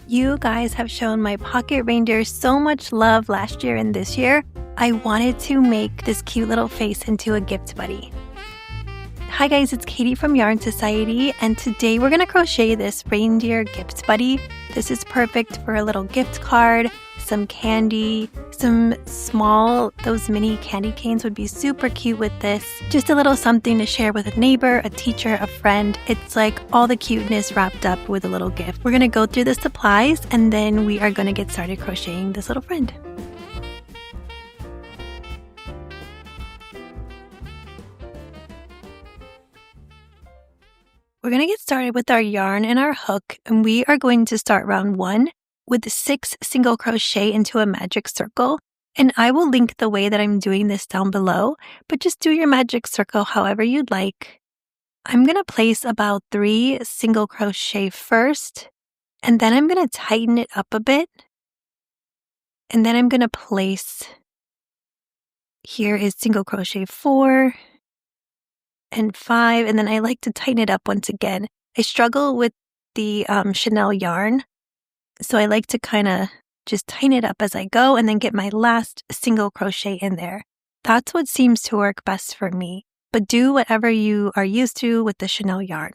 You guys have shown my pocket reindeer so much love last year and this year. I wanted to make this cute little face into a gift buddy. Hi guys, it's Katie from Yarn Society, and today we're going to crochet this reindeer gift buddy. This is perfect for a little gift card, some candy, some those mini candy canes would be super cute with this. Just a little something to share with a neighbor, a teacher, a friend. It's like all the cuteness wrapped up with a little gift. We're going to go through the supplies and then we are going to get started crocheting this little friend. We're going to get started with our yarn and our hook, and we are going to start round 1 with 6 single crochet into a magic circle. And I will link the way that I'm doing this down below, but just do your magic circle however you'd like. I'm going to place about 3 single crochet first, and then I'm going to tighten it up a bit. And then I'm going to place, here is single crochet 4 and 5, and then I like to tighten it up once again. I struggle with the Chenille yarn, so I like to kind of just tighten it up as I go and then get my last single crochet in there. That's what seems to work best for me, but do whatever you are used to with the Chenille yarn.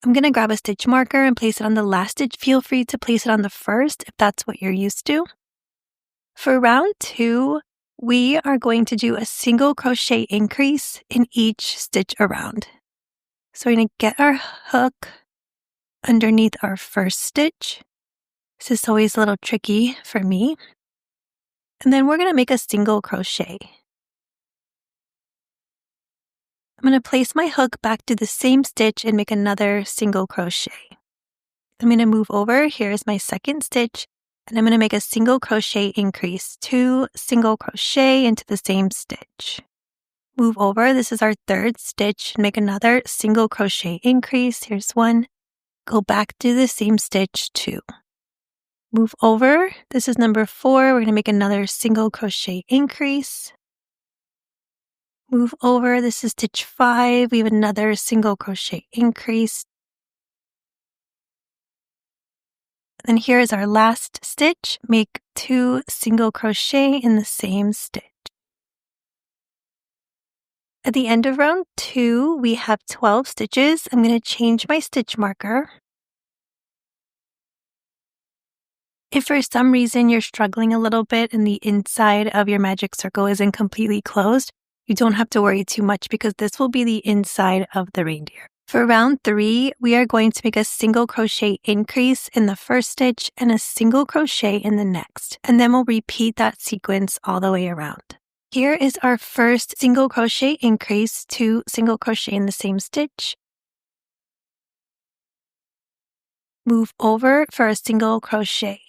I'm going to grab a stitch marker and place it on the last stitch. Feel free to place it on the first if that's what you're used to. For round 2, we are going to do a single crochet increase in each stitch around. So we're going to get our hook underneath our first stitch. This is always a little tricky for me. And then we're going to make a single crochet. I'm going to place my hook back to the same stitch and make another single crochet. I'm going to move over. Here's my second stitch. And I'm going to make a single crochet increase, 2 single crochet into the same stitch. Move over, this is our third stitch, and make another single crochet increase. Here's 1. Go back to the same stitch, 2. Move over, this is number 4. We're going to make another single crochet increase. Move over, this is stitch 5. We have another single crochet increase. Then here is our last stitch. Make 2 single crochet in the same stitch. At the end of round 2, we have 12 stitches. I'm going to change my stitch marker. If for some reason you're struggling a little bit and the inside of your magic circle isn't completely closed, you don't have to worry too much because this will be the inside of the reindeer. For round 3, we are going to make a single crochet increase in the first stitch and a single crochet in the next. And then we'll repeat that sequence all the way around. Here is our first single crochet increase, 2 single crochet in the same stitch. Move over for a single crochet.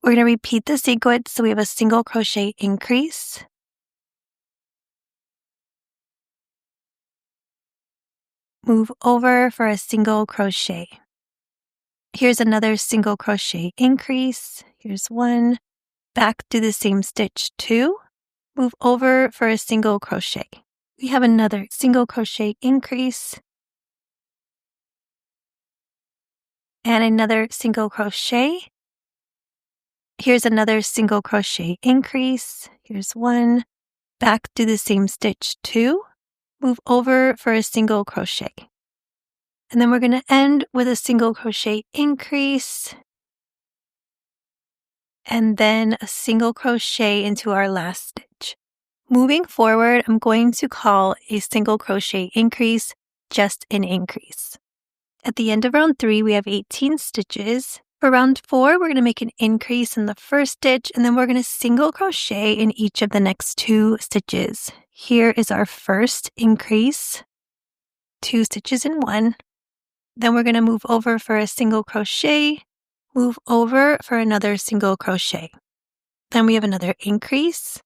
We're going to repeat the sequence so we have a single crochet increase. Move over for a single crochet. Here's another single crochet increase. Here's 1. Back to the same stitch, 2. Move over for a single crochet. We have another single crochet increase. And another single crochet. Here's another single crochet increase. Here's 1. Back to the same stitch, 2. Move over for a single crochet. And then we're going to end with a single crochet increase. And then a single crochet into our last stitch. Moving forward, I'm going to call a single crochet increase just an increase. At the end of round 3, we have 18 stitches. For round 4, we're going to make an increase in the first stitch, and then we're going to single crochet in each of the next 2 stitches. Here is our first increase, 2 stitches in 1. Then we're going to move over for a single crochet, move over for another single crochet. Then we have another increase,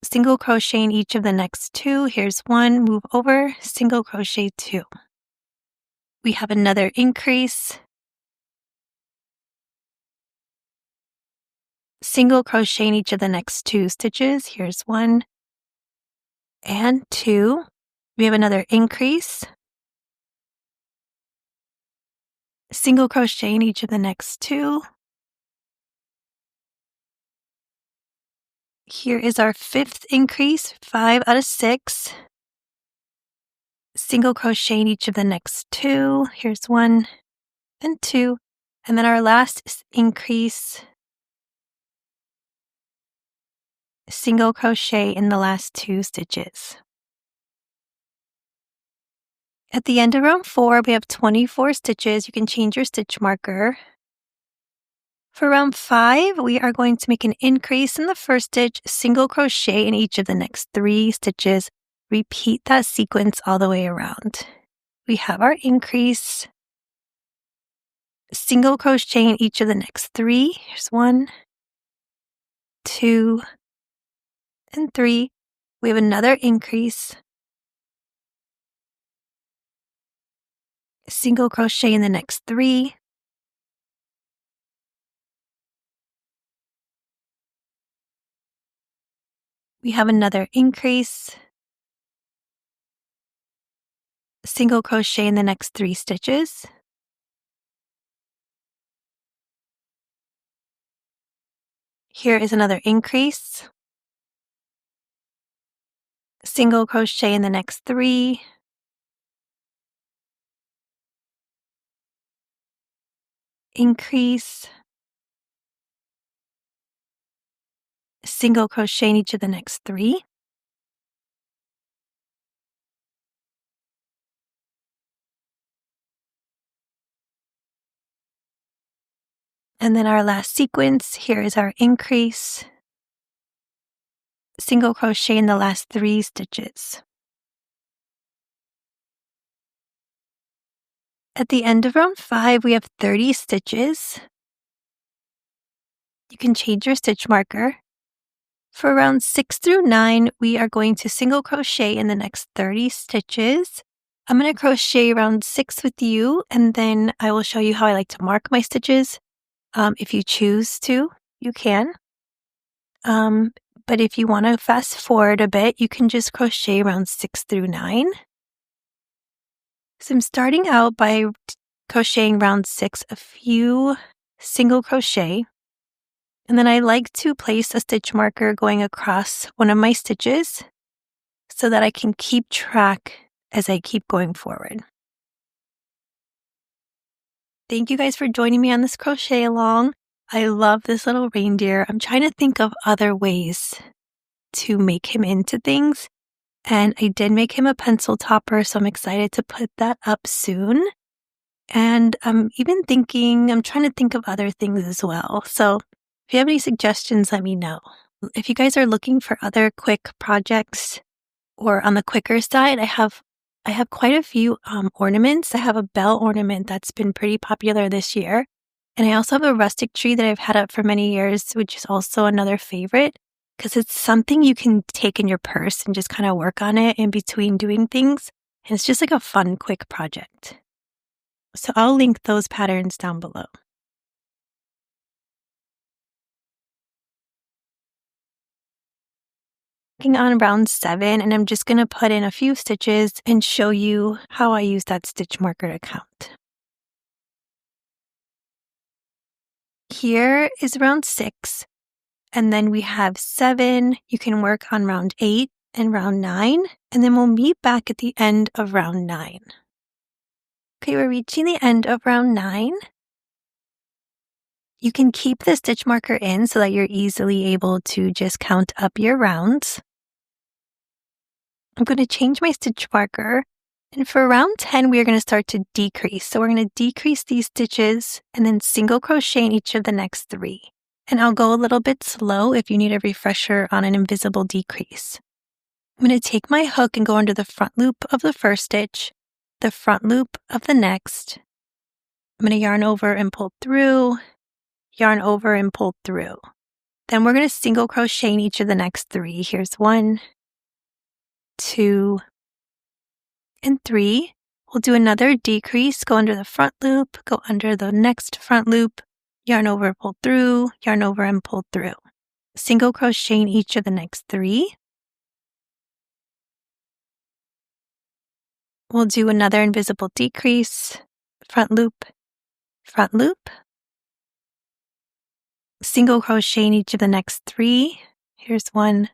single crochet in each of the next 2. Here's 1, move over, single crochet 2. We have another increase, single crochet in each of the next 2 stitches. Here's 1 and 2. We have another increase, single crochet in each of the next 2. Here is our 5th increase, 5 out of 6. Single crochet in each of the next 2. Here's 1 and 2. And then our last increase, single crochet in the last 2 stitches. At the end of round 4, we have 24 stitches. You can change your stitch marker. For round 5, we are going to make an increase in the first stitch, single crochet in each of the next 3 stitches. Repeat that sequence all the way around. We have our increase, single crochet in each of the next 3. Here's 1, 2, and 3. We have another increase, single crochet in the next 3. We have another increase, single crochet in the next 3 stitches. Here is another increase, single crochet in the next 3. Increase, single crochet in each of the next 3. And then our last sequence, here is our increase, single crochet in the last 3 stitches. At the end of round 5, we have 30 stitches. You can change your stitch marker. For rounds 6 through 9, we are going to single crochet in the next 30 stitches. I'm going to crochet round 6 with you, and then I will show you how I like to mark my stitches. If you choose to, you can. But if you want to fast forward a bit, you can just crochet round 6 through 9. So I'm starting out by crocheting round 6 a few single crochet. And then I like to place a stitch marker going across one of my stitches so that I can keep track as I keep going forward. Thank you guys for joining me on this crochet along. I love this little reindeer. I'm trying to think of other ways to make him into things. And I did make him a pencil topper, so I'm excited to put that up soon. And I'm trying to think of other things as well. So if you have any suggestions, let me know. If you guys are looking for other quick projects or on the quicker side, I have quite a few ornaments. I have a bell ornament that's been pretty popular this year. And I also have a rustic tree that I've had up for many years, which is also another favorite because it's something you can take in your purse and just kind of work on it in between doing things. And it's just like a fun, quick project. So I'll link those patterns down below. Working on round 7, and I'm just going to put in a few stitches and show you how I use that stitch marker to count. Here is round 6, and then we have 7. You can work on round 8 and round 9, and then we'll meet back at the end of round 9. Okay, we're reaching the end of round 9. You can keep the stitch marker in so that you're easily able to just count up your rounds. I'm going to change my stitch marker, and for round 10, we are going to start to decrease. So we're going to decrease these stitches and then single crochet in each of the next 3. And I'll go a little bit slow if you need a refresher on an invisible decrease. I'm going to take my hook and go under the front loop of the first stitch, the front loop of the next. I'm going to yarn over and pull through, yarn over and pull through. Then we're going to single crochet in each of the next 3. Here's 1, 2, and 3. We'll do another decrease, go under the front loop, go under the next front loop, yarn over, pull through, yarn over and pull through. Single crochet in each of the next 3. We'll do another invisible decrease, front loop, front loop, single crochet in each of the next 3. Here's 1,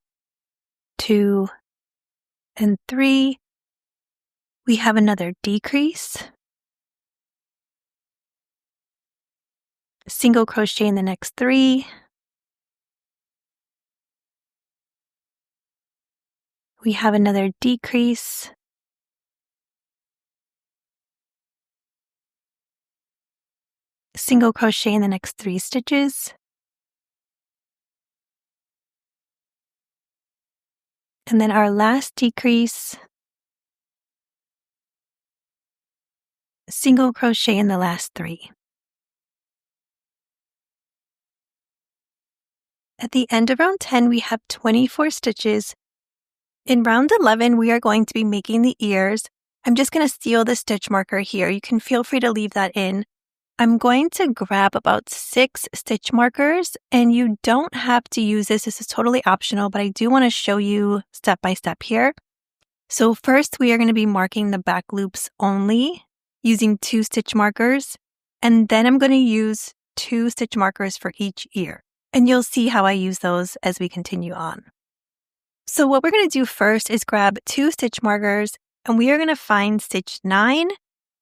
2, and 3. We have another decrease, single crochet in the next 3. We have another decrease, single crochet in the next 3 stitches, and then our last decrease, single crochet in the last 3. At the end of round 10, we have 24 stitches. In round 11, we are going to be making the ears. I'm just going to steal the stitch marker here. You can feel free to leave that in. I'm going to grab about 6 stitch markers, and you don't have to use this. This is totally optional, but I do want to show you step by step here. So first, we are going to be marking the back loops only using 2 stitch markers, and then I'm going to use 2 stitch markers for each ear. And you'll see how I use those as we continue on. So what we're going to do first is grab 2 stitch markers, and we are going to find stitch 9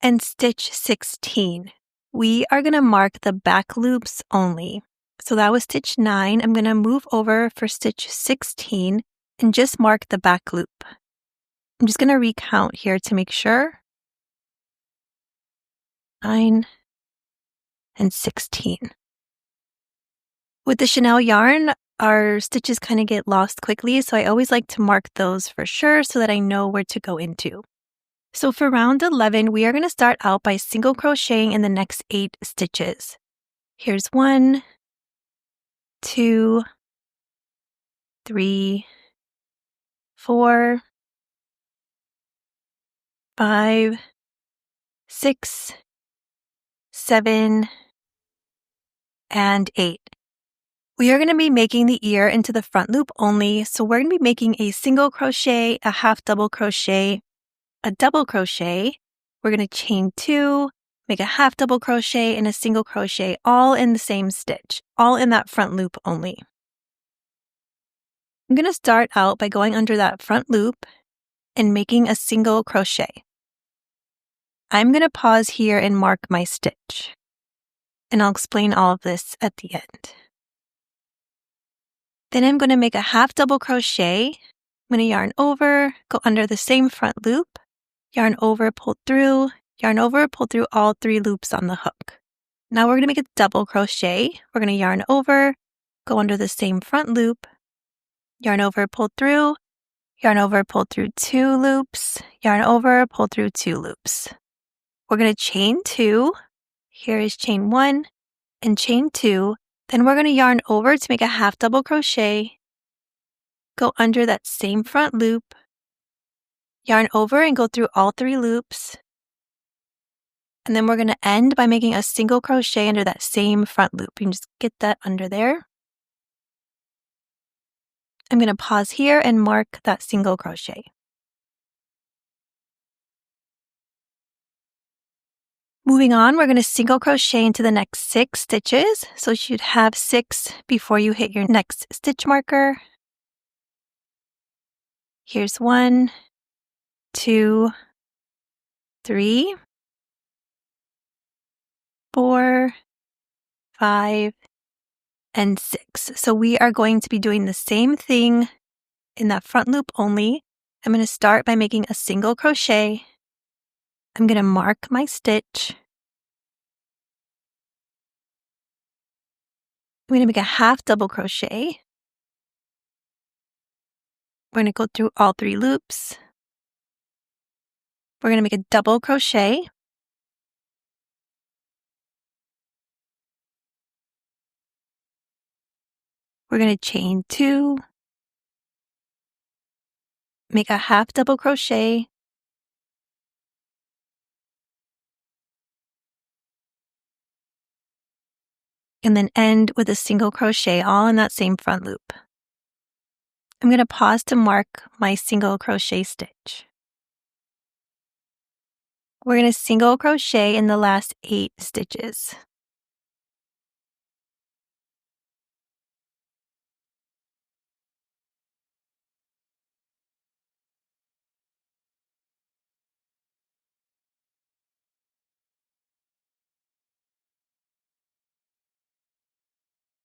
and stitch 16. We are going to mark the back loops only. So that was stitch 9. I'm going to move over for stitch 16 and just mark the back loop. I'm just going to recount here to make sure. 9 and 16. With the Chenille yarn, our stitches kind of get lost quickly, so I always like to mark those for sure so that I know where to go into. So for round 11, we are going to start out by single crocheting in the next 8 stitches. Here's 1, 2, 3, 4, 5, 6, 7, and 8. We are going to be making the ear into the front loop only, so we're going to be making a single crochet, a half double crochet, a double crochet. We're going to chain 2, make a half double crochet and a single crochet all in the same stitch, all in that front loop only. I'm going to start out by going under that front loop and making a single crochet. I'm going to pause here and mark my stitch, and I'll explain all of this at the end. Then I'm going to make a half double crochet. I'm going to yarn over, go under the same front loop, yarn over, pull through all 3 loops on the hook. Now we're going to make a double crochet. We're going to yarn over, go under the same front loop, yarn over, pull through 2 loops, yarn over, pull through 2 loops. We're going to chain 2. Here is chain 1 and chain 2. Then we're going to yarn over to make a half double crochet, go under that same front loop, yarn over and go through all 3 loops, and then we're going to end by making a single crochet under that same front loop. You can just get that under there. I'm going to pause here and mark that single crochet. Moving on, we're going to single crochet into the next 6 stitches. So you should have 6 before you hit your next stitch marker. Here's 1, 2, 3, 4, 5, and 6. So we are going to be doing the same thing in that front loop only. I'm going to start by making a single crochet. I'm going to mark my stitch. I'm going to make a half double crochet. We're going to go through all 3 loops. We're going to make a double crochet. We're going to chain 2, make a half double crochet, and then end with a single crochet all in that same front loop. I'm going to pause to mark my single crochet stitch. We're going to single crochet in the last 8 stitches.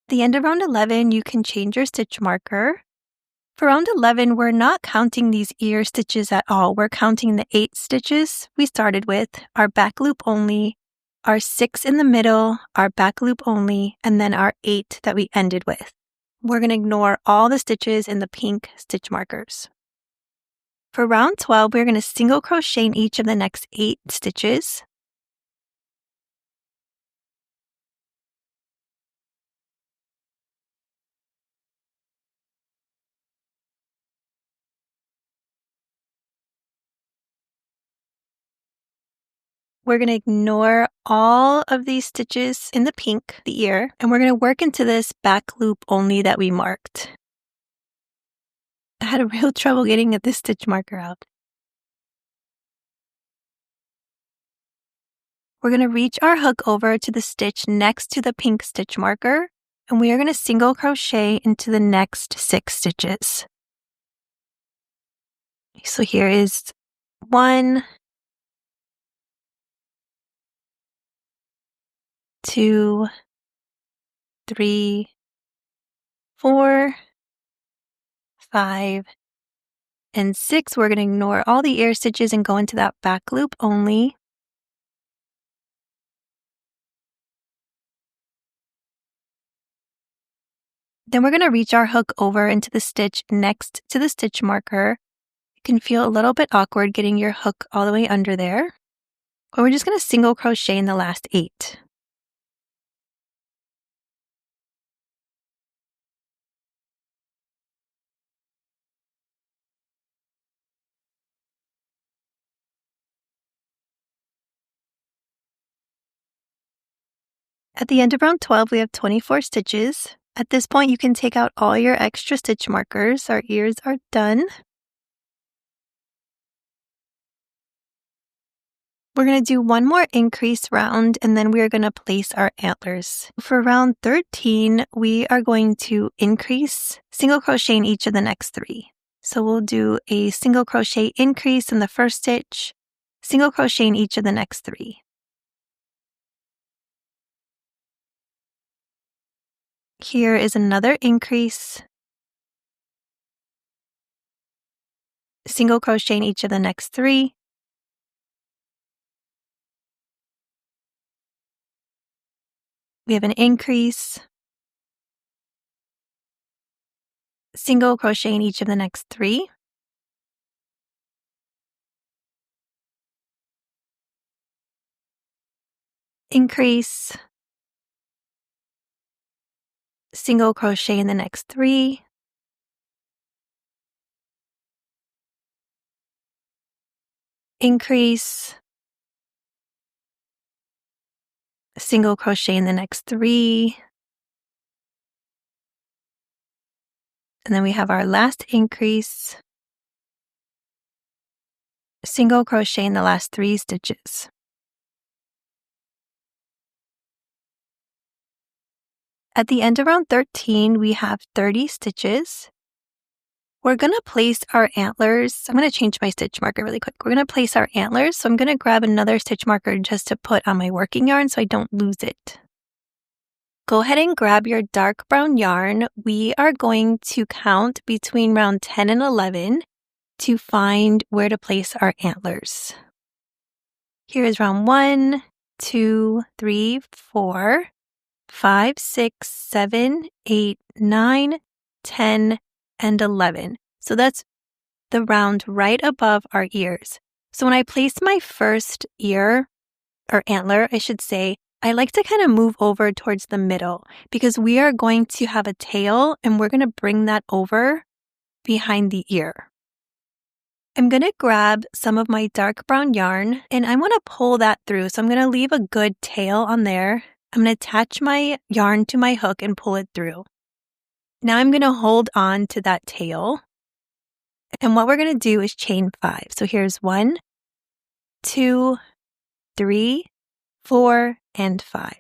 At the end of round 11, you can change your stitch marker. For round 11, we're not counting these ear stitches at all. We're counting the 8 stitches we started with, our back loop only, our 6 in the middle, our back loop only, and then our 8 that we ended with. We're going to ignore all the stitches in the pink stitch markers. For round 12, we're going to single crochet in each of the next 8 stitches. We're going to ignore all of these stitches in the pink, the ear, and we're going to work into this back loop only that we marked. I had a real trouble getting this stitch marker out. We're going to reach our hook over to the stitch next to the pink stitch marker, and we are going to single crochet into the next 6 stitches. So here is 1, 2, 3, 4, 5, and 6. We're going to ignore all the ear stitches and go into that back loop only. Then we're going to reach our hook over into the stitch next to the stitch marker. It can feel a little bit awkward getting your hook all the way under there. Or we're just going to single crochet in the last 8. At the end of round 12, we have 24 stitches. At this point, you can take out all your extra stitch markers. Our ears are done. We're going to do one more increase round, and then we are going to place our antlers. For round 13, we are going to increase single crochet in each of the next 3. So we'll do a single crochet increase in the first stitch, single crochet in each of the next 3. Here is another increase, single crochet in each of the next 3. We have an increase, single crochet in each of the next 3. Increase, single crochet in the next 3. Increase, single crochet in the next 3. And then we have our last increase, single crochet in the last 3 stitches. At the end of round 13, we have 30 stitches. We're going to place our antlers. I'm going to change my stitch marker really quick. We're going to place our antlers. So I'm going to grab another stitch marker just to put on my working yarn so I don't lose it. Go ahead and grab your dark brown yarn. We are going to count between round 10 and 11 to find where to place our antlers. Here is round 1, 2, 3, 4, 5, 6, 7, 8, 9, 10, and 11. So that's the round right above our ears. So when I place my first ear, or antler, I should say, I like to kind of move over towards the middle because we are going to have a tail and we're going to bring that over behind the ear. I'm going to grab some of my dark brown yarn and I want to pull that through. So I'm going to leave a good tail on there. I'm going to attach my yarn to my hook and pull it through. Now I'm going to hold on to that tail. And what we're going to do is chain 5. So here's 1, 2, 3, 4, and 5.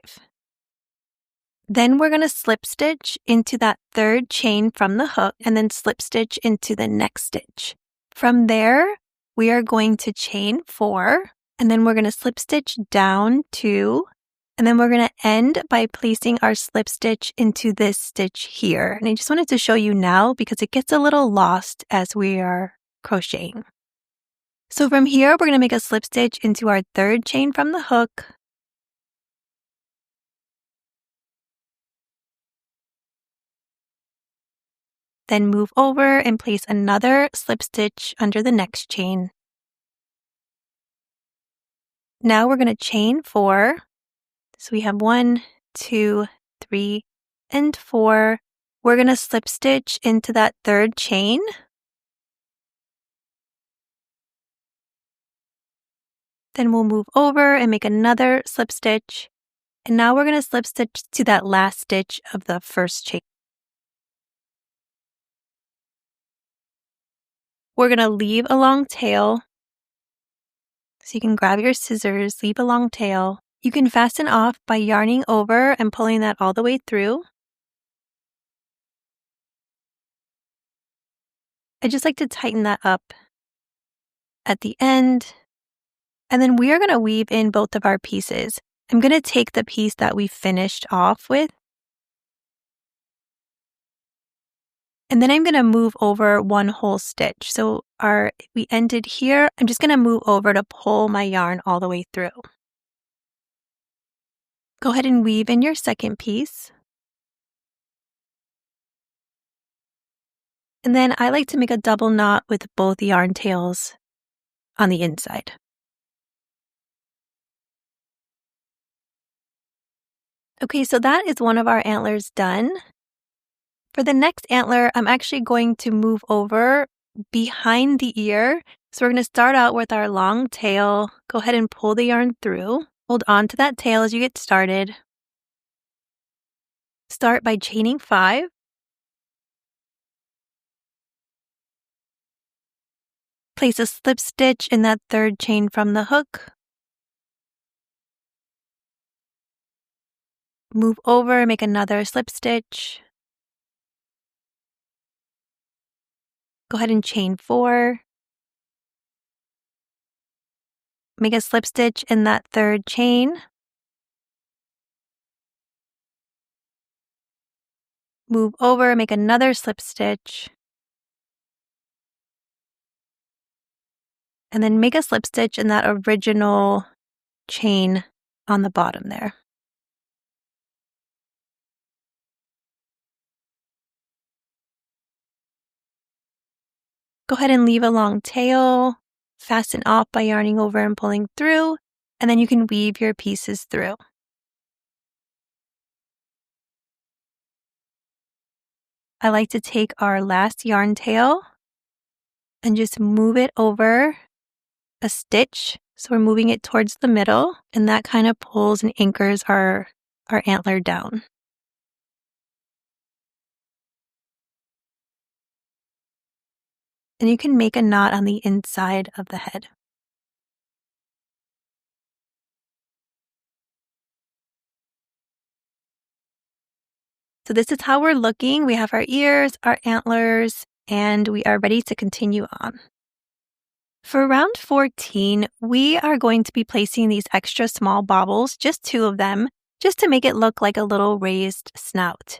Then we're going to slip stitch into that third chain from the hook and then slip stitch into the next stitch. From there, we are going to chain 4 and then we're going to slip stitch down 2 and then we're going to end by placing our slip stitch into this stitch here. And I just wanted to show you now because it gets a little lost as we are crocheting. So from here, we're going to make a slip stitch into our third chain from the hook. Then move over and place another slip stitch under the next chain. Now we're going to chain 4. So we have 1, 2, 3, and 4. We're going to slip stitch into that third chain. Then we'll move over and make another slip stitch. And now we're going to slip stitch to that last stitch of the first chain. We're going to leave a long tail. So you can grab your scissors, leave a long tail. You can fasten off by yarning over and pulling that all the way through. I just like to tighten that up at the end. And then we are going to weave in both of our pieces. I'm going to take the piece that we finished off with. And then I'm going to move over one whole stitch. So we ended here. I'm just going to move over to pull my yarn all the way through. Go ahead and weave in your second piece. And then I like to make a double knot with both yarn tails on the inside. Okay, so that is one of our antlers done. For the next antler, I'm actually going to move over behind the ear. So we're going to start out with our long tail. Go ahead and pull the yarn through. Hold on to that tail as you get started. Start by chaining 5. Place a slip stitch in that third chain from the hook. Move over, make another slip stitch. Go ahead and chain 4. Make a slip stitch in that third chain. Move over, make another slip stitch. And then make a slip stitch in that original chain on the bottom there. Go ahead and leave a long tail, fasten off by yarning over and pulling through, and then you can weave your pieces through. I like to take our last yarn tail and just move it over a stitch. So we're moving it towards the middle, and that kind of pulls and anchors our antler down. And you can make a knot on the inside of the head. So this is how we're looking. We have our ears, our antlers, and we are ready to continue on. For round 14, we are going to be placing these extra small bobbles, just 2 of them, just to make it look like a little raised snout.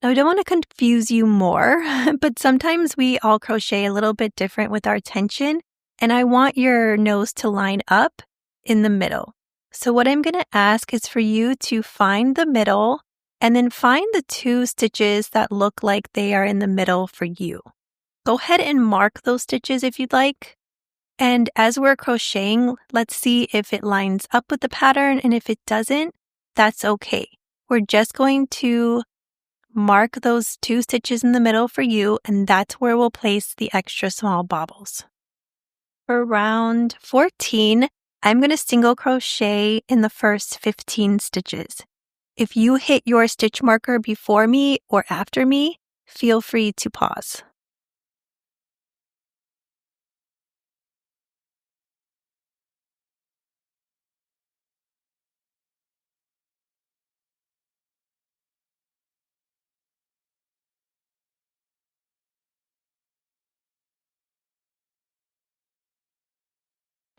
Now, I don't want to confuse you more, but sometimes we all crochet a little bit different with our tension, and I want your nose to line up in the middle. So what I'm going to ask is for you to find the middle and then find the 2 stitches that look like they are in the middle for you. Go ahead and mark those stitches if you'd like. And as we're crocheting, let's see if it lines up with the pattern, and if it doesn't, that's okay. We're just going to mark those 2 stitches in the middle for you, and that's where we'll place the extra small bobbles. For round 14, I'm going to single crochet in the first 15 stitches. If you hit your stitch marker before me or after me, feel free to pause.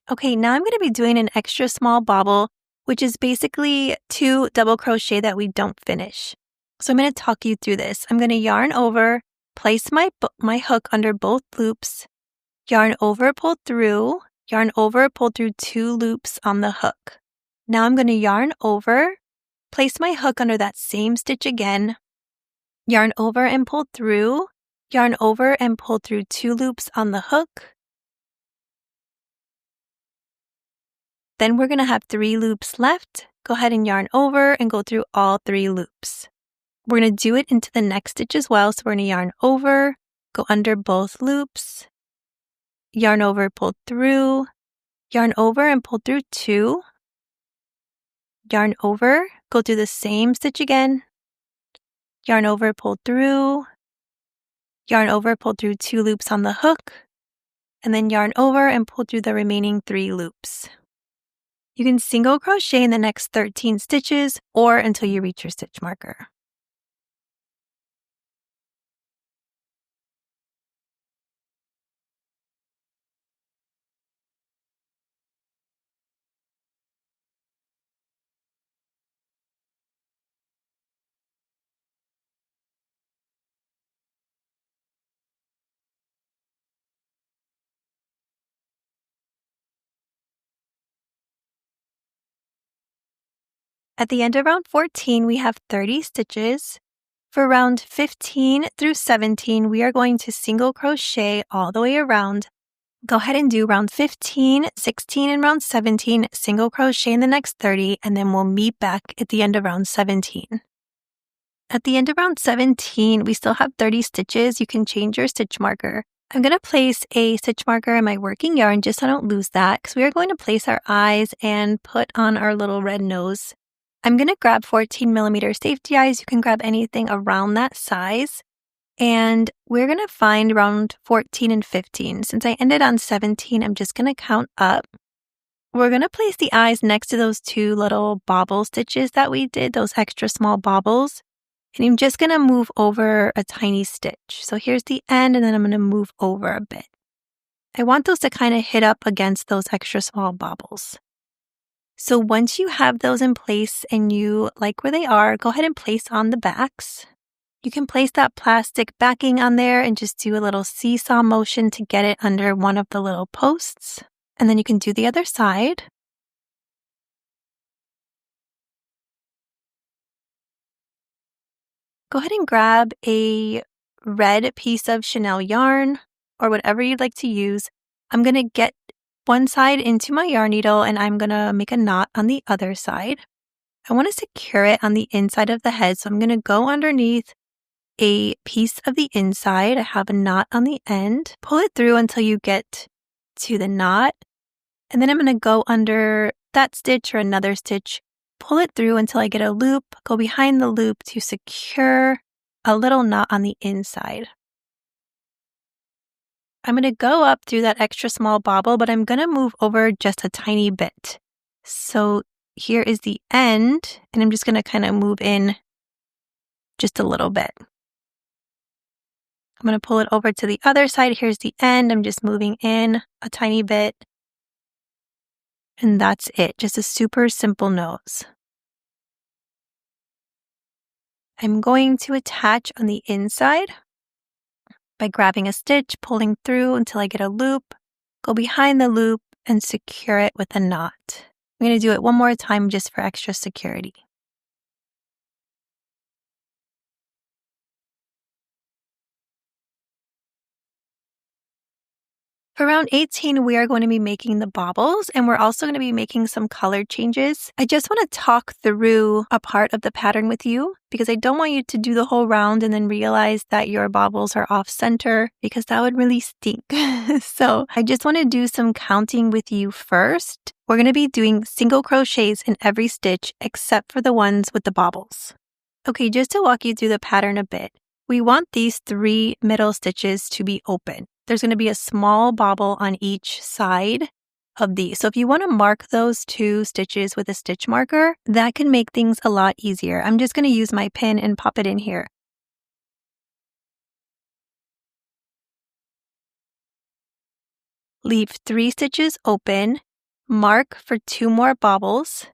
Okay, now I'm going to be doing an extra small bobble, which is basically 2 double crochet that we don't finish. So I'm going to talk you through this. I'm going to yarn over, place my hook under both loops, yarn over, pull through, yarn over, pull through 2 loops on the hook. Now I'm going to yarn over, place my hook under that same stitch again, yarn over and pull through, yarn over and pull through 2 loops on the hook. Then we're going to have 3 loops left. Go ahead and yarn over and go through all 3 loops. We're going to do it into the next stitch as well. So we're going to yarn over, go under both loops, yarn over, pull through, yarn over and pull through 2, yarn over, go through the same stitch again, yarn over, pull through, yarn over, pull through 2 loops on the hook, and then yarn over and pull through the remaining 3 loops. You can single crochet in the next 13 stitches or until you reach your stitch marker. At the end of round 14, we have 30 stitches. For round 15 through 17, we are going to single crochet all the way around. Go ahead and do round 15, 16, and round 17, single crochet in the next 30, and then we'll meet back at the end of round 17. At the end of round 17, we still have 30 stitches. You can change your stitch marker. I'm going to place a stitch marker in my working yarn just so I don't lose that, because we are going to place our eyes and put on our little red nose. I'm going to grab 14mm safety eyes. You can grab anything around that size. And we're going to find round 14 and 15. Since I ended on 17, I'm just going to count up. We're going to place the eyes next to those 2 little bobble stitches that we did, those extra small bobbles. And I'm just going to move over a tiny stitch. So here's the end, and then I'm going to move over a bit. I want those to kind of hit up against those extra small bobbles. So once you have those in place and you like where they are, go ahead and place on the backs. You can place that plastic backing on there and just do a little seesaw motion to get it under one of the little posts. And then you can do the other side. Go ahead and grab a red piece of Chenille yarn or whatever you'd like to use. I'm going to get one side into my yarn needle and I'm going to make a knot on the other side. I want to secure it on the inside of the head, so I'm going to go underneath a piece of the inside. I have a knot on the end. Pull it through until you get to the knot, and then I'm going to go under that stitch or another stitch, pull it through until I get a loop, go behind the loop to secure a little knot on the inside. I'm going to go up through that extra small bobble, but I'm going to move over just a tiny bit. So here is the end, and I'm just going to kind of move in just a little bit. I'm going to pull it over to the other side. Here's the end. I'm just moving in a tiny bit. And that's it. Just a super simple nose. I'm going to attach on the inside by grabbing a stitch, pulling through until I get a loop, go behind the loop, and secure it with a knot. I'm going to do it one more time just for extra security. For round 18, we are going to be making the bobbles, and we're also going to be making some color changes. I just want to talk through a part of the pattern with you because I don't want you to do the whole round and then realize that your bobbles are off center because that would really stink. So I just want to do some counting with you first. We're going to be doing single crochets in every stitch except for the ones with the bobbles. Okay, just to walk you through the pattern a bit, we want these 3 middle stitches to be open. There's going to be a small bobble on each side of these. So if you want to mark those 2 stitches with a stitch marker, that can make things a lot easier. I'm just going to use my pin and pop it in here. Leave 3 stitches open, mark for 2 more bobbles,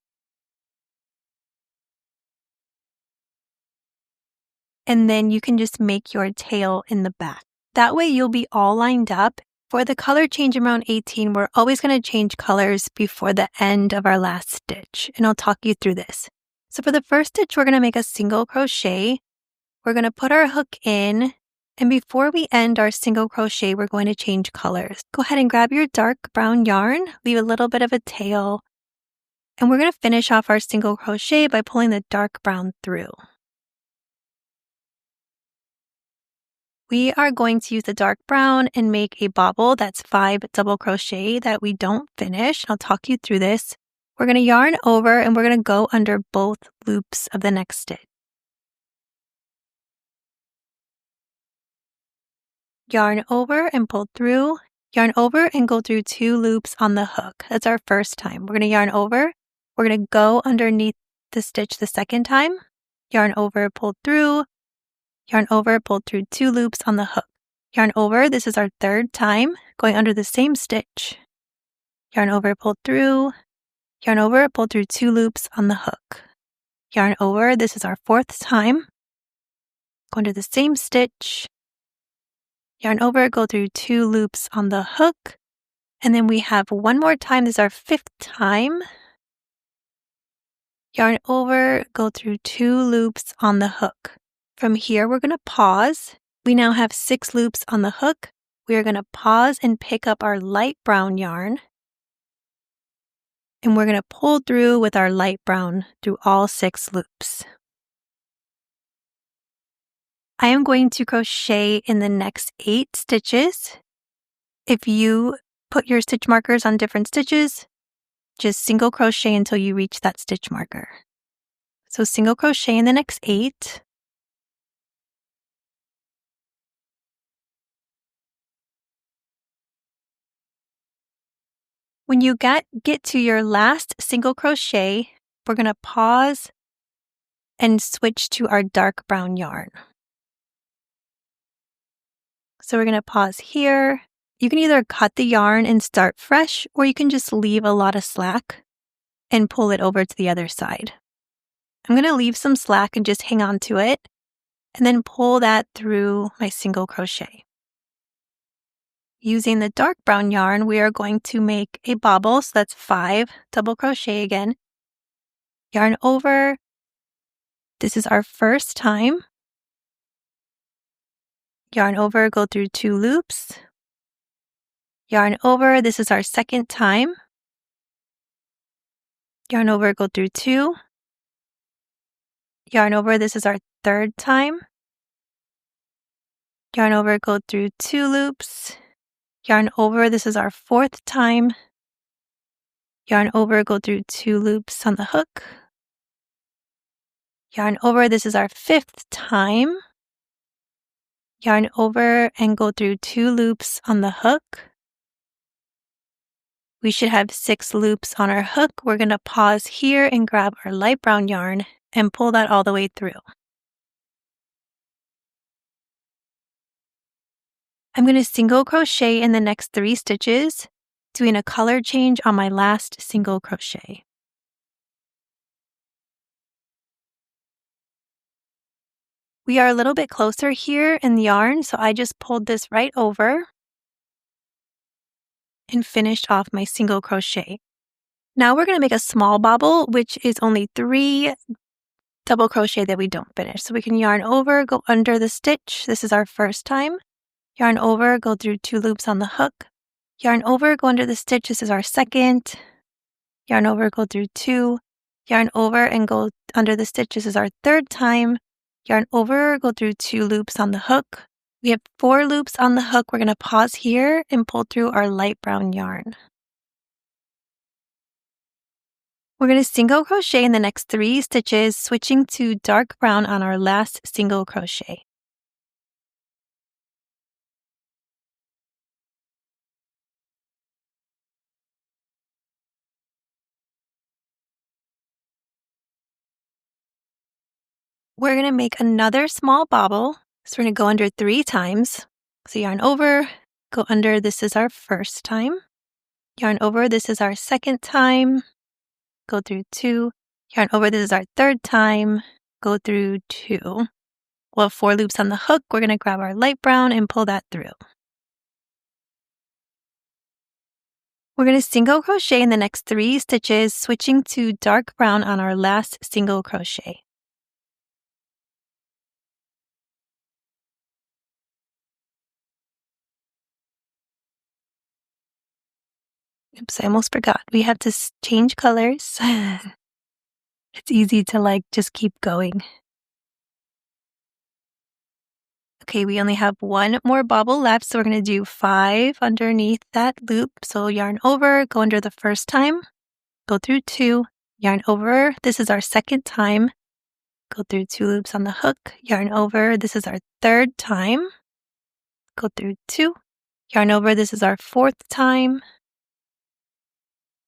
and then you can just make your tail in the back. That way you'll be all lined up. For the color change in round 18, we're always going to change colors before the end of our last stitch, and I'll talk you through this. So for the first stitch, we're going to make a single crochet. We're going to put our hook in, and before we end our single crochet, we're going to change colors. Go ahead and grab your dark brown yarn, leave a little bit of a tail, and we're going to finish off our single crochet by pulling the dark brown through. We are going to use the dark brown and make a bobble that's 5 double crochet that we don't finish. I'll talk you through this. We're going to yarn over and we're going to go under both loops of the next stitch. Yarn over and pull through. Yarn over and go through 2 loops on the hook. That's our first time. We're going to yarn over. We're going to go underneath the stitch the second time. Yarn over, pull through. Yarn over, pull through 2 loops on the hook. Yarn over, this is our third time, going under the same stitch. Yarn over, pull through. Yarn over, pull through 2 loops on the hook. Yarn over, this is our fourth time. Go under the same stitch. Yarn over, go through 2 loops on the hook. And then we have one more time, this is our fifth time. Yarn over, go through 2 loops on the hook. From here, we're going to pause. We now have 6 loops on the hook. We are going to pause and pick up our light brown yarn. And we're going to pull through with our light brown through all 6 loops. I am going to crochet in the next 8 stitches. If you put your stitch markers on different stitches, just single crochet until you reach that stitch marker. So single crochet in the next 8. When you get to your last single crochet, we're going to pause and switch to our dark brown yarn. So we're going to pause here. You can either cut the yarn and start fresh, or you can just leave a lot of slack and pull it over to the other side. I'm going to leave some slack and just hang on to it, and then pull that through my single crochet. Using the dark brown yarn, we are going to make a bobble, so that's 5 double crochet again. Yarn over. This is our first time. Yarn over, go through 2 loops. Yarn over, this is our second time. Yarn over, go through 2. Yarn over, this is our third time. Yarn over, go through 2 loops. Yarn over, this is our fourth time. Yarn over, go through 2 loops on the hook. Yarn over, this is our fifth time. Yarn over and go through 2 loops on the hook. We should have 6 loops on our hook. We're going to pause here and grab our light brown yarn and pull that all the way through. I'm going to single crochet in the next 3 stitches, doing a color change on my last single crochet. We are a little bit closer here in the yarn, so I just pulled this right over and finished off my single crochet. Now we're going to make a small bobble, which is only 3 double crochet that we don't finish. So we can yarn over, go under the stitch. This is our first time. Yarn over, go through 2 loops on the hook. Yarn over, go under the stitch. This is our second. Yarn over, go through 2. Yarn over and go under the stitch. This is our third time. Yarn over, go through 2 loops on the hook. We have 4 loops on the hook. We're going to pause here and pull through our light brown yarn. We're going to single crochet in the next 3 stitches, switching to dark brown on our last single crochet. We're going to make another small bobble. So we're going to go under 3 times. So yarn over, go under. This is our first time. yarn over, this is our second time, go through 2, yarn over, this is our third time, go through 2. We'll have 4 loops on the hook. We're going to grab our light brown and pull that through. We're going to single crochet in the next 3 stitches, switching to dark brown on our last single crochet. Oops, I almost forgot. We have to change colors. It's easy to just keep going. Okay, we only have 1 more bobble left, so we're going to do 5 underneath that loop. So yarn over, go under the first time, go through 2, yarn over. This is our second time. Go through 2 loops on the hook, yarn over. This is our third time. Go through 2, yarn over. This is our fourth time.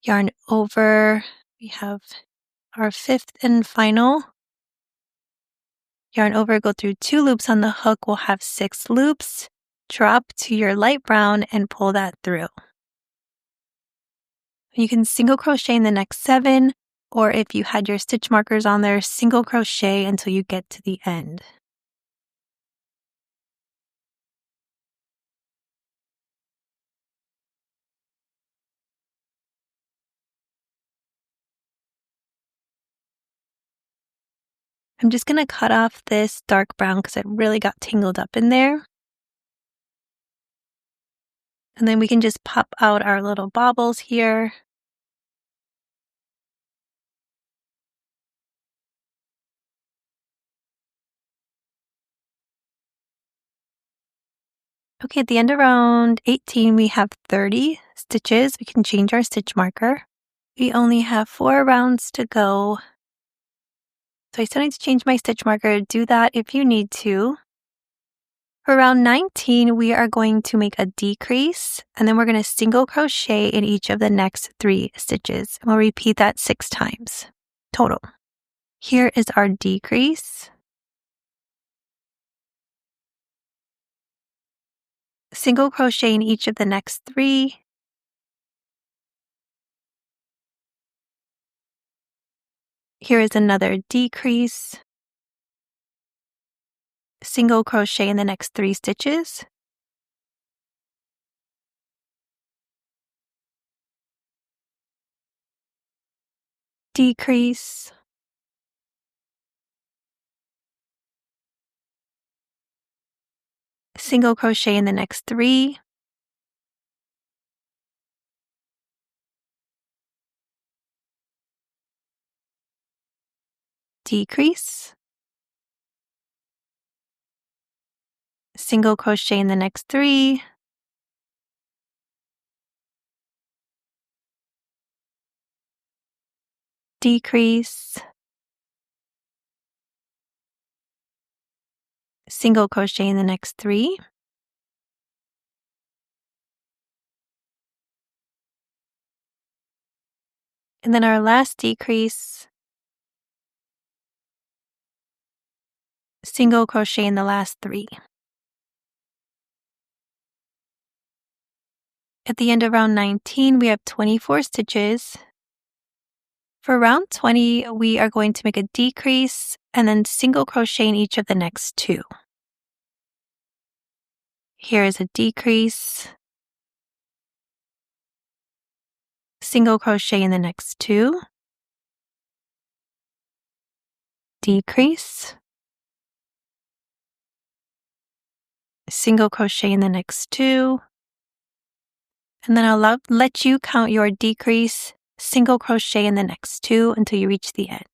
Yarn over. We have our fifth and final. Yarn over, go through 2 loops on the hook. We'll have 6 loops. Drop to your light brown and pull that through. You can single crochet in the next 7, or if you had your stitch markers on there, single crochet until you get to the end. I'm just going to cut off this dark brown because it really got tangled up in there. And then we can just pop out our little bobbles here. Okay, at the end of round 18, we have 30 stitches. We can change our stitch marker. We only have 4 rounds to go. So I still need to change my stitch marker. Do that if you need to. For round 19, we are going to make a decrease, and then we're going to single crochet in each of the next 3 stitches. And we'll repeat that 6 times total. Here is our decrease. Single crochet in each of the next 3. Here is another decrease. Single crochet in the next 3 stitches. Decrease. Single crochet in the next 3. Decrease. Single crochet in the next 3. Decrease. Single crochet in the next 3. And then our last decrease, single crochet in the last 3. At the end of round 19, we have 24 stitches. For round 20, we are going to make a decrease and then single crochet in each of the next 2. Here is a decrease, single crochet in the next 2, decrease, single crochet in the next 2, and then I'll let you count your decrease, single crochet in the next 2 until you reach the end.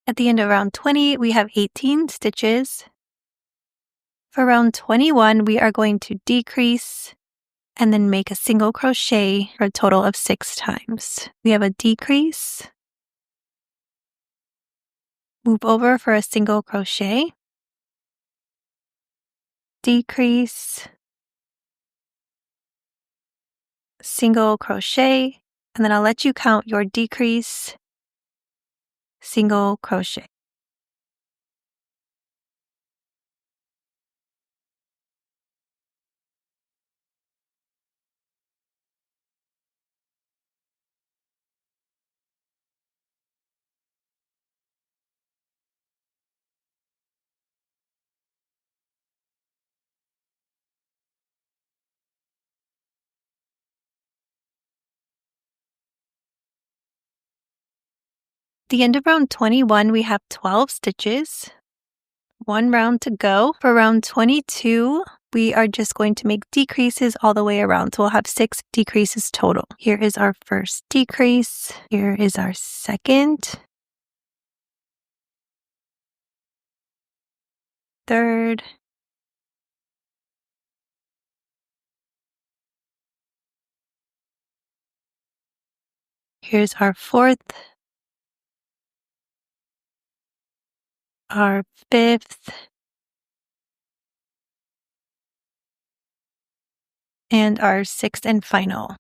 At the end of round 20, we have 18 stitches. For round 21, we are going to decrease and then make a single crochet for a total of 6 times. We have a decrease, move over for a single crochet, decrease, single crochet, and then I'll let you count your decrease, single crochet. The end of round 21, we have 12 stitches. 1 round to go. For round 22, we are just going to make decreases all the way around. So we'll have 6 decreases total. Here is our first decrease. Here is our second, third, here's our fourth, our fifth, and our sixth and final.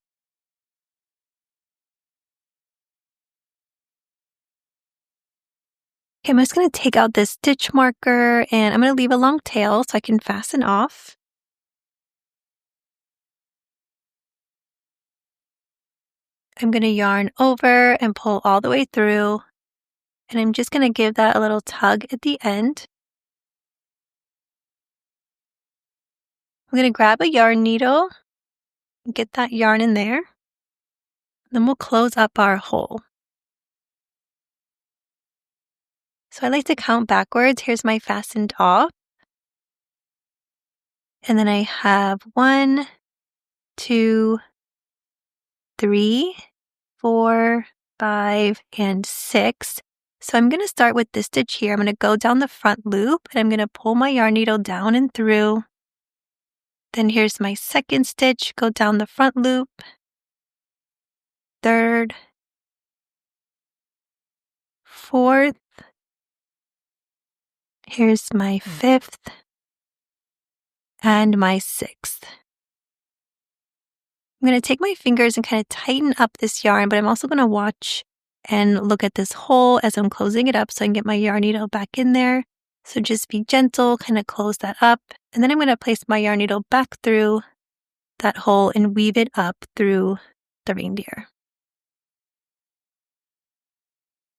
Okay, I'm just going to take out this stitch marker and I'm going to leave a long tail so I can fasten off. I'm going to yarn over and pull all the way through, and I'm just going to give that a little tug at the end. I'm going to grab a yarn needle and get that yarn in there. Then we'll close up our hole. So I like to count backwards. Here's my fastened off. And then I have 1, 2, 3, 4, 5, and 6. So I'm going to start with this stitch here. I'm going to go down the front loop and I'm going to pull my yarn needle down and through. Then here's my second stitch, go down the front loop, third, fourth, here's my fifth, and my sixth. I'm going to take my fingers and kind of tighten up this yarn, but I'm also going to watch and look at this hole as I'm closing it up so I can get my yarn needle back in there. So just be gentle, kind of close that up. And then I'm going to place my yarn needle back through that hole and weave it up through the reindeer.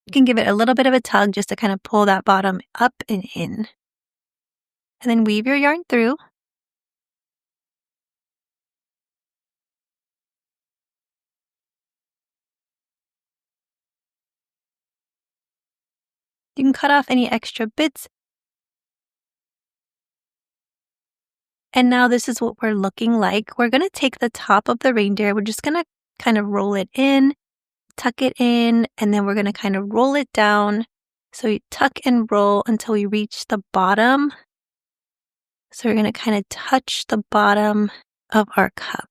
You can give it a little bit of a tug just to kind of pull that bottom up and in. And then weave your yarn through. You can cut off any extra bits. And now this is what we're looking like. We're going to take the top of the reindeer. We're just going to kind of roll it in, tuck it in, and then we're going to kind of roll it down. So you tuck and roll until we reach the bottom. So we're going to kind of touch the bottom of our cup.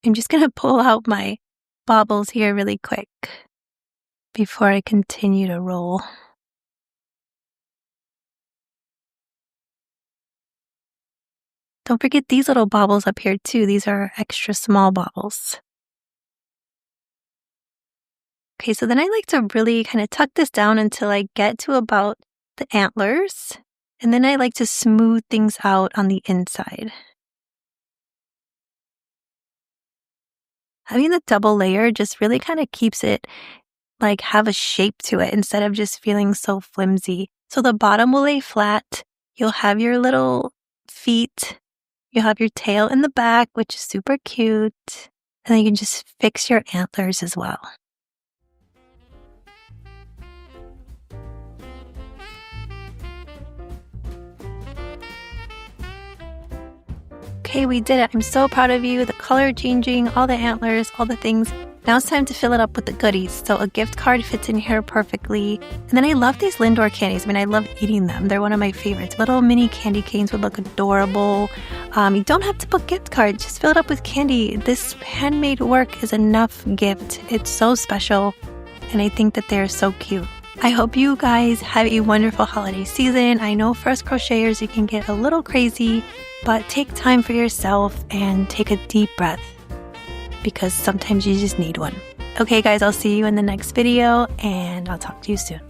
I'm just going to pull out my bobbles here really quick before I continue to roll. Don't forget these little bobbles up here too. These are extra small bobbles. Okay, so then I like to really kind of tuck this down until I get to about the antlers. And then I like to smooth things out on the inside. Having the double layer just really kind of keeps it like have a shape to it instead of just feeling so flimsy. So the bottom will lay flat. You'll have your little feet. You'll have your tail in the back, which is super cute. And then you can just fix your antlers as well. Okay, we did it. I'm so proud of you. The color changing, all the antlers, all the things. Now it's time to fill it up with the goodies. So a gift card fits in here perfectly. And then I love these Lindor candies. I mean, I love eating them. They're one of my favorites. Little mini candy canes would look adorable. You don't have to put gift cards. Just fill it up with candy. This handmade work is enough gift. It's so special. And I think that they're so cute. I hope you guys have a wonderful holiday season. I know for us crocheters, you can get a little crazy, but take time for yourself and take a deep breath, because sometimes you just need one. Okay guys, I'll see you in the next video and I'll talk to you soon.